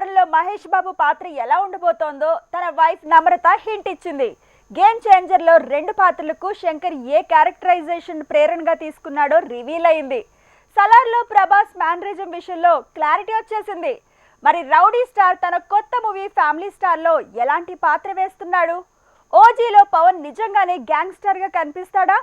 కారంలో మహేష్ బాబు పాత్ర ఎలా ఉండబోతోందో తన వైఫ్ నమ్రత హింట్ ఇచ్చింది. గేమ్ చేంజర్ లో 2 పాత్రలకు శంకర్ ఏ క్యారెక్టరైజేషన్ ప్రేరణగా తీసుకున్నాడో రివీల్ అయింది. సలార్ లో ప్రభాస్ మ్యానరిజం విషయంలో క్లారిటీ వచ్చేసింది. మరి రౌడీ స్టార్ తన కొత్త మూవీ ఫ్యామిలీ స్టార్ లో ఎలాంటి పాత్ర వేస్తున్నాడు? ఓజీలో పవన్ నిజంగానే గ్యాంగ్స్టర్ గా కనిపిస్తాడా?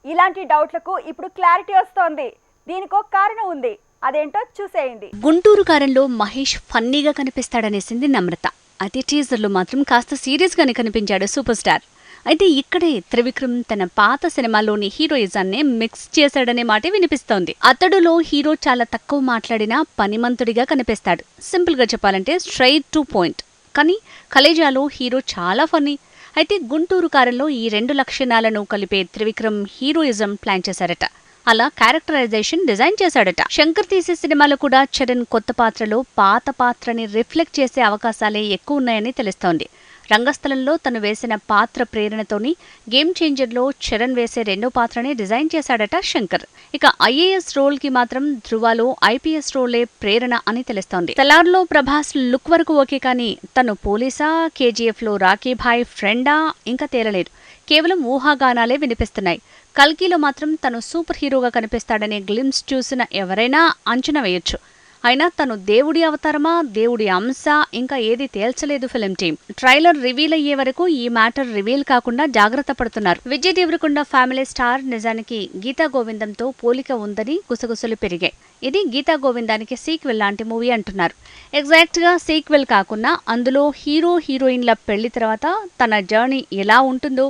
ఇలాంటి డౌట్లకు ఇప్పుడు క్లారిటీ వస్తోంది. దీనికో కారణం ఉంది, అదేంటో చూసేయండి. గుంటూరు కారంలో మహేష్ ఫన్నీగా కనిపిస్తాడనేసింది నమ్రత. అయితే టీజర్లో మాత్రం కాస్త సీరియస్ గానే కనిపించాడు సూపర్ స్టార్. అయితే ఇక్కడే త్రివిక్రమ్ తన పాత సినిమాలోని హీరోయిజాన్ని మిక్స్ చేశాడనే మాటే వినిపిస్తోంది. అతడులో హీరో చాలా తక్కువ మాట్లాడినా పనిమంతుడిగా కనిపిస్తాడు. సింపుల్ గా చెప్పాలంటే స్ట్రైట్ టు పాయింట్. కానీ కలేజాలో హీరో చాలా ఫన్నీ. అయితే గుంటూరు కారంలో ఈ 2 లక్షణాలను కలిపే త్రివిక్రమ్ హీరోయిజం ప్లాన్ చేశారట. అలా క్యారెక్టరైజేషన్ డిజైన్ చేశాడట. శంకర్ తీసే సినిమాలో కూడా చరణ్ కొత్త పాత్రలో పాత పాత్రని రిఫ్లెక్ట్ చేసే అవకాశాలే ఎక్కువ ఉన్నాయని తెలుస్తోంది. రంగస్థలంలో తను వేసిన పాత్ర ప్రేరణతోని గేమ్ చేంజర్లో చరణ్ వేసే 2వ పాత్రని డిజైన్ చేశాడట శంకర్. ఇక ఐఏఎస్ రోల్ కి మాత్రం ధృవాలో ఐపీఎస్ రోలే ప్రేరణ అని తెలుస్తోంది. సలార్లో ప్రభాస్ లుక్ వరకు ఓకే, కానీ తను పోలీసా, కేజీఎఫ్ లో రాకీ భాయ్ ఫ్రెండా ఇంకా తేలలేదు. కేవలం ఊహాగానాలే వినిపిస్తున్నాయి. కల్కిలో మాత్రం తను సూపర్ హీరోగా కనిపిస్తాడనే గ్లిమ్స్ చూసిన ఎవరైనా అంచనా వేయొచ్చు. అయినా తను దేవుడి అవతారమా, దేవుడి అంశ ఇంకా ఏది తేల్చలేదు ఫిలిం టీం. ట్రైలర్ రివీల్ అయ్యే వరకు ఈ మ్యాటర్ రివీల్ కాకుండా జాగ్రత్త పడుతున్నారు. విజయ్ దేవరకొండ ఫ్యామిలీ స్టార్ నిజానికి గీతా గోవిందంతో పోలిక ఉందని గుసగుసలు పెరిగాయి. ఇది గీతా గోవిందానికి సీక్వెల్ లాంటి మూవీ అంటున్నారు. ఎగ్జాక్ట్ గా సీక్వెల్ కాకుండా అందులో హీరో హీరోయిన్ల పెళ్లి తర్వాత తన జర్నీ ఎలా ఉంటుందో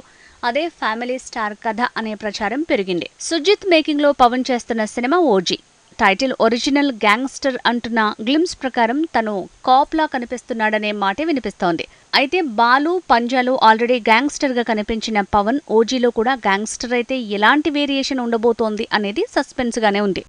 అదే ఫ్యామిలీ స్టార్ కథ అనే ప్రచారం పెరిగింది. సుజిత్ మేకింగ్ లో పవన్ చేస్తున్న cinema OG. Title original gangster అంటున్న గ్లిమ్స్ ప్రకారం తను కాప్లా కనిపిస్తున్నాడనే మాటే వినిపిస్తోంది. అయితే బాలు, పంజాలో ఆల్రెడీ గ్యాంగ్స్టర్ గా కనిపించిన పవన్ ఓజీలో కూడా గ్యాంగ్స్టర్ అయితే ఎలాంటి వేరియేషన్ ఉండబోతోంది అనేది సస్పెన్స్ గానే ఉంది.